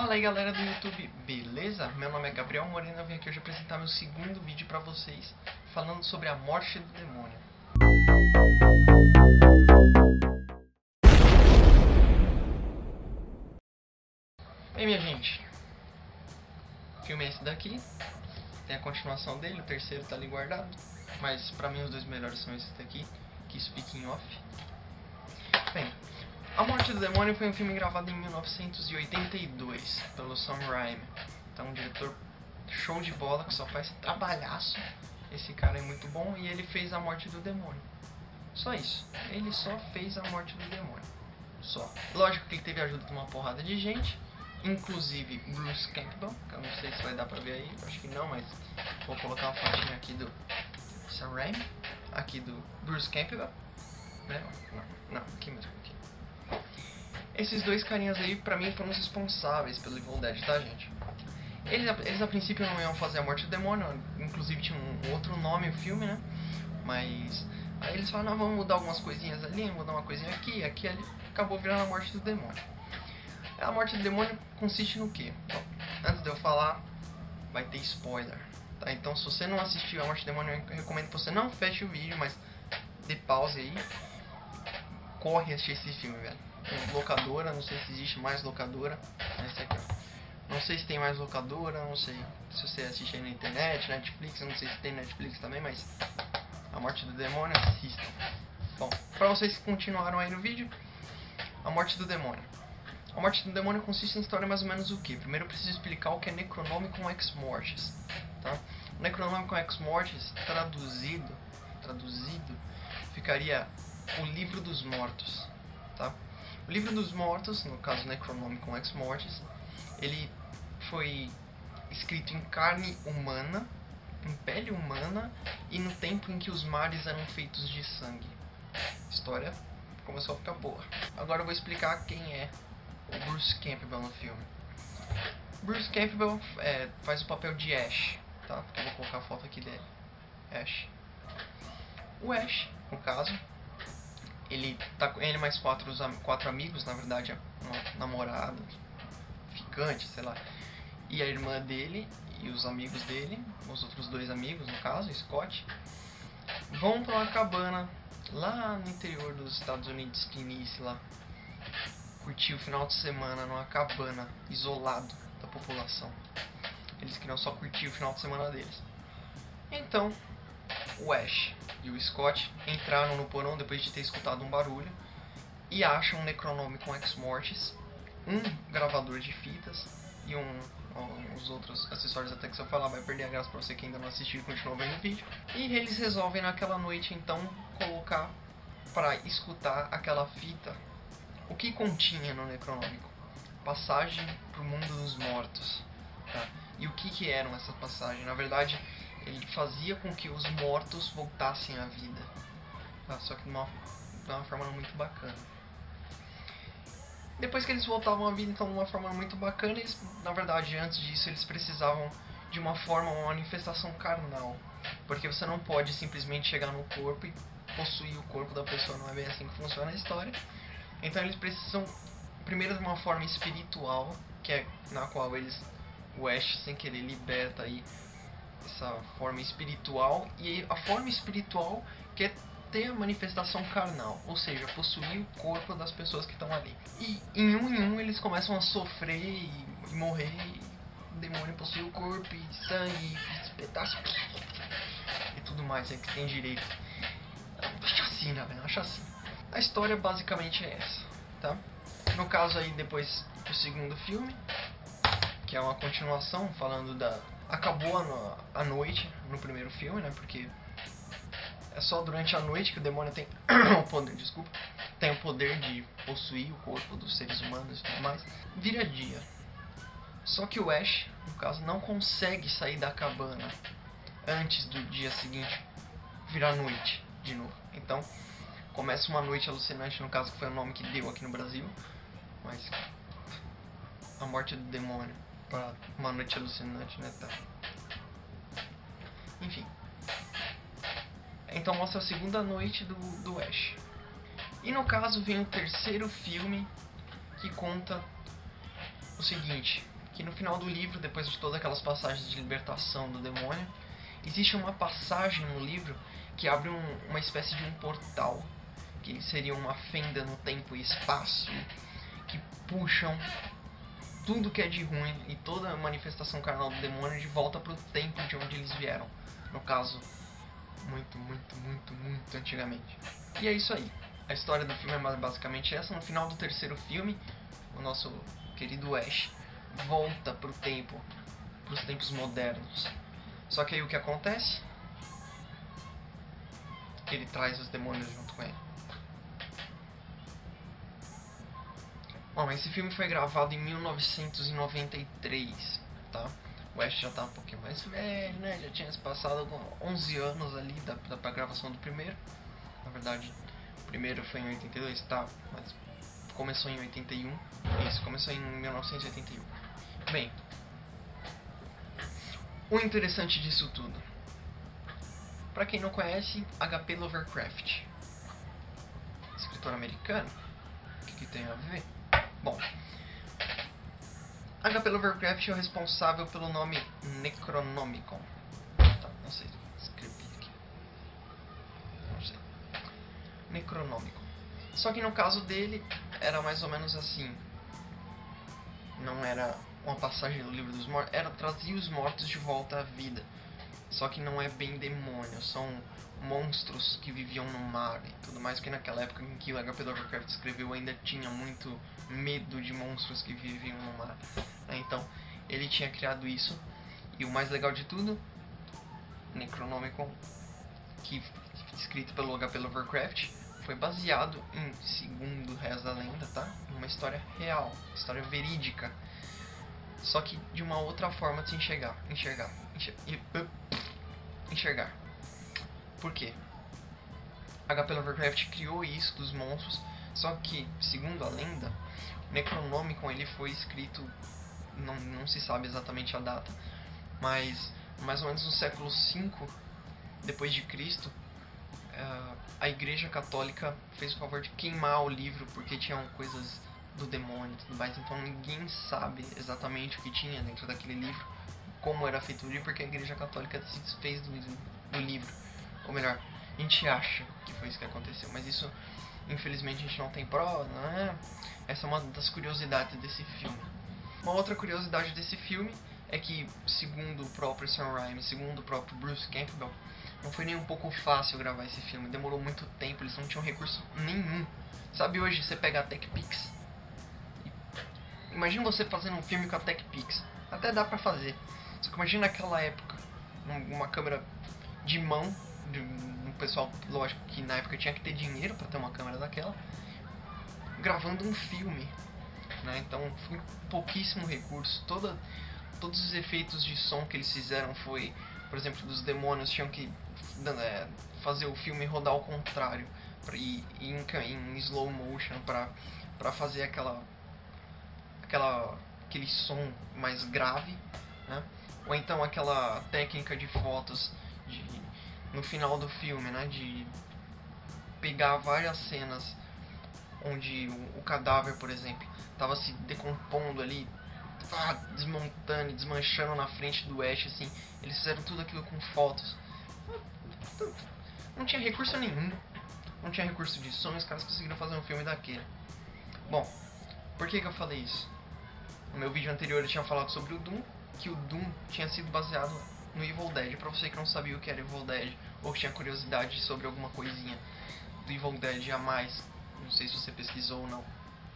Fala aí galera do YouTube, beleza? Meu nome é Gabriel Moreno, eu vim aqui hoje apresentar meu segundo vídeo pra vocês, falando sobre a morte do demônio. Bem, minha gente, o filme é esse daqui, tem a continuação dele, o terceiro tá ali guardado, mas pra mim os dois melhores são esses daqui, que Speaking Of. Bem, A Morte do Demônio foi um filme gravado em 1982 pelo Sam Raimi. Então, um diretor show de bola que só faz trabalhaço. Esse cara é muito bom e ele fez A Morte do Demônio. Só isso. Ele só fez A Morte do Demônio. Só. Lógico que ele teve a ajuda de uma porrada de gente, inclusive Bruce Campbell, que eu não sei se vai dar pra ver aí, acho que não, mas vou colocar uma fotinha aqui do Sam Raimi, aqui do Bruce Campbell. Não, aqui mesmo, aqui. Esses dois carinhas aí, pra mim, foram os responsáveis pelo Evil Dead, tá, gente? Eles a princípio não iam fazer A Morte do Demônio, inclusive tinha um outro nome o filme, né? Mas aí eles falaram, não, vamos mudar algumas coisinhas ali, mudar uma coisinha aqui, aqui, ali. Acabou virando A Morte do Demônio. A Morte do Demônio consiste no quê? Bom, antes de eu falar, vai ter spoiler, tá? Então, se você não assistiu A Morte do Demônio, eu recomendo que você não feche o vídeo, mas dê pause aí. Corre assistir esse filme, velho. Locadora, não sei se existe mais locadora. Essa aqui, ó. Não sei se tem mais locadora, não sei se você assiste aí na internet, Netflix, não sei se tem Netflix também, mas A Morte do Demônio, assista. Bom, pra vocês que continuaram aí no vídeo, A Morte do Demônio. A Morte do Demônio consiste em história mais ou menos o que? Primeiro eu preciso explicar o que é Necronomicon Ex Mortis, tá? O Necronomicon Ex Mortis, traduzido, ficaria o Livro dos Mortos, tá? O Livro dos Mortos, no caso Necronomicon Ex Mortis, ele foi escrito em carne humana, em pele humana e no tempo em que os mares eram feitos de sangue. A história começou a ficar boa. Agora eu vou explicar quem é o Bruce Campbell no filme. Bruce Campbell faz o papel de Ash, tá? Eu vou colocar a foto aqui dele. Ash. O Ash, no caso, ele tá com ele mais quatro amigos, na verdade, uma namorada, ficante, sei lá, e a irmã dele e os amigos dele, os outros dois amigos, no caso, Scott, vão pra uma cabana lá no interior dos Estados Unidos, Tennessee, lá, curtir o final de semana numa cabana, isolado da população. Eles queriam só curtir o final de semana deles. Então, o Ash e o Scott entraram no porão depois de ter escutado um barulho e acham um Necronomicon Ex Mortis, um gravador de fitas e os outros acessórios. Até que se eu falar vai perder a graça pra você que ainda não assistiu e continua vendo o vídeo. E eles resolvem naquela noite então colocar para escutar aquela fita. O que continha no Necronomicon? Passagem pro mundo dos mortos, tá? E o que eram essas passagens? Na verdade, ele fazia com que os mortos voltassem à vida, tá? Só que de uma forma muito bacana. Depois que eles voltavam à vida, então, de uma forma muito bacana, eles, na verdade, antes disso, eles precisavam de uma manifestação carnal. Porque você não pode simplesmente chegar no corpo e possuir o corpo da pessoa, não é bem assim que funciona a história. Então eles precisam, primeiro, de uma forma espiritual, que é na qual o Ash, sem querer, liberta aí essa forma espiritual, e a forma espiritual quer ter a manifestação carnal, ou seja, possuir o corpo das pessoas que estão ali. E em um eles começam a sofrer e morrer, e o demônio possui o corpo, e sangue, e pedaço e tudo mais, é que tem direito. Uma chacina, velho, uma chacina. A história basicamente é essa, tá? No caso aí, depois do segundo filme, que é uma continuação, falando da... Acabou a noite no primeiro filme, né? Porque é só durante a noite que o demônio tem o poder, tem o poder de possuir o corpo dos seres humanos e tudo mais. Vira dia. Só que o Ash, no caso, não consegue sair da cabana antes do dia seguinte virar noite de novo. Então, começa uma noite alucinante, no caso que foi o nome que deu aqui no Brasil. Mas A Morte do Demônio para uma noite alucinante, né, tá? Enfim. Então mostra a segunda noite do Ash. E no caso vem o terceiro filme, que conta o seguinte, que no final do livro, depois de todas aquelas passagens de libertação do demônio, existe uma passagem no livro que abre uma espécie de um portal, que seria uma fenda no tempo e espaço, que puxam tudo que é de ruim e toda a manifestação carnal do demônio de volta para o tempo de onde eles vieram. No caso, muito antigamente. E é isso aí. A história do filme é basicamente essa. No final do terceiro filme, o nosso querido Ash volta pro tempo, pros tempos modernos. Só que aí o que acontece? Ele traz os demônios junto com ele. Bom, esse filme foi gravado em 1993, tá? O Ash já tá um pouquinho mais velho, né? Já tinha se passado 11 anos ali pra gravação do primeiro. Na verdade, o primeiro foi em 82, tá? Mas começou em 81. Isso, começou em 1981. Bem, o interessante disso tudo, pra quem não conhece, H.P. Lovecraft, escritor americano, o que tem a ver? Bom, H.P. Lovecraft é o responsável pelo nome Necronomicon. Tá, não sei escrever aqui. Não sei. Necronomicon. Só que no caso dele, era mais ou menos assim. Não era uma passagem do livro dos mortos, era trazer os mortos de volta à vida. Só que não é bem demônio, são monstros que viviam no mar e tudo mais, porque naquela época em que o H.P. Lovecraft escreveu ainda tinha muito medo de monstros que viviam no mar. Então, ele tinha criado isso. E o mais legal de tudo, Necronomicon, que escrito pelo H.P. Lovecraft, foi baseado em, segundo reza a lenda, tá? Uma história real, história verídica. Só que de uma outra forma de se enxergar. Por quê? H.P. Lovecraft criou isso dos monstros, só que, segundo a lenda, o Necronomicon ele foi escrito, não se sabe exatamente a data, mas mais ou menos no século V depois de Cristo, a Igreja Católica fez o favor de queimar o livro porque tinham coisas do demônio e tudo mais, então ninguém sabe exatamente o que tinha dentro daquele livro, como era feito o livro, porque a Igreja Católica se desfez do livro. Ou melhor, a gente acha que foi isso que aconteceu, mas isso, infelizmente, a gente não tem prova, não é? Essa é uma das curiosidades desse filme. Uma outra curiosidade desse filme é que, segundo o próprio Sam Raimi, segundo o próprio Bruce Campbell, não foi nem um pouco fácil gravar esse filme, demorou muito tempo, eles não tinham recurso nenhum. Sabe, hoje você pega a TechPix, imagina você fazendo um filme com a TechPix, até dá pra fazer, só que imagina naquela época, uma câmera de mão, um pessoal, lógico que na época tinha que ter dinheiro pra ter uma câmera daquela, gravando um filme, né? Então foi pouquíssimo recurso, todos os efeitos de som que eles fizeram foi, por exemplo, dos demônios tinham que fazer o filme rodar ao contrário, em slow motion, pra fazer aquele som mais grave, né? Ou então aquela técnica de fotos no final do filme, né? De pegar várias cenas onde o cadáver, por exemplo, estava se decompondo ali, desmontando e desmanchando na frente do Ash, assim. Eles fizeram tudo aquilo com fotos. Não tinha recurso nenhum. Não tinha recurso de som, os caras conseguiram fazer um filme daquele. Bom, por que eu falei isso? No meu vídeo anterior eu tinha falado sobre o Doom, que o Doom tinha sido baseado no Evil Dead. Pra você que não sabia o que era Evil Dead, ou que tinha curiosidade sobre alguma coisinha do Evil Dead a mais, não sei se você pesquisou ou não,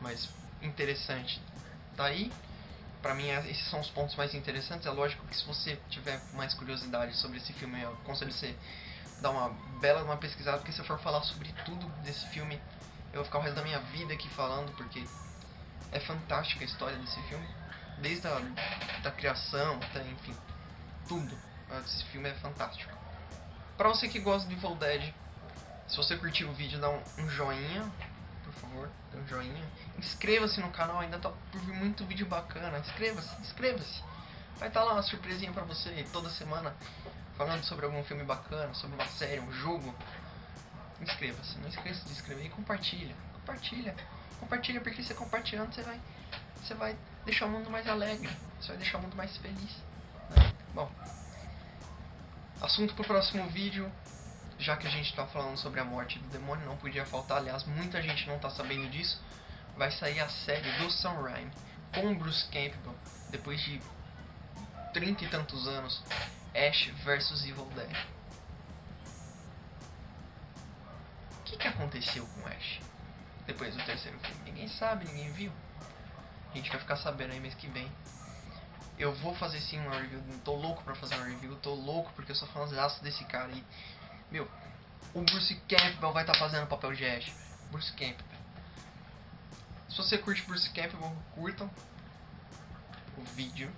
mas interessante. Daí, pra mim, esses são os pontos mais interessantes. É lógico que se você tiver mais curiosidade sobre esse filme, eu aconselho você dar uma bela pesquisada, porque se eu for falar sobre tudo desse filme, eu vou ficar o resto da minha vida aqui falando, porque é fantástica a história desse filme, desde da criação até, enfim, tudo. Esse filme é fantástico. Pra você que gosta de Evil Dead, se você curtiu o vídeo, dá um joinha, por favor, dá um joinha. Inscreva-se no canal, ainda tá por vir muito vídeo bacana. Inscreva-se. Vai estar lá uma surpresinha pra você toda semana, falando sobre algum filme bacana, sobre uma série, um jogo. Inscreva-se, não esqueça de inscrever e compartilha. Compartilha, porque você compartilhando você vai deixar o mundo mais alegre. Isso vai deixar o mundo mais feliz, né? Bom, assunto pro próximo vídeo. Já que a gente tá falando sobre a morte do demônio, não podia faltar. Aliás, muita gente não tá sabendo disso. Vai sair a série do Sam Raimi com Bruce Campbell, depois de 30 e tantos anos, Ash vs Evil Dead. O que aconteceu com Ash depois do terceiro filme? Ninguém sabe, ninguém viu. A gente vai ficar sabendo aí mês que vem. Eu vou fazer sim uma review, tô louco pra fazer uma review, tô louco porque eu sou fãzaço desse cara aí. Meu, o Bruce Campbell vai estar fazendo o papel de Ash. Bruce Campbell. Se você curte Bruce Campbell, curtam o vídeo.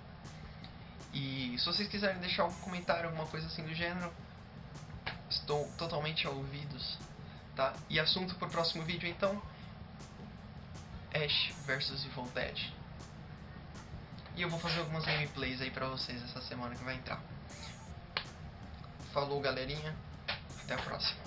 E se vocês quiserem deixar algum comentário, alguma coisa assim do gênero, estou totalmente a ouvidos, tá? E assunto pro próximo vídeo então, Ash vs Evil Dead. E eu vou fazer algumas gameplays aí pra vocês essa semana que vai entrar. Falou, galerinha. Até a próxima.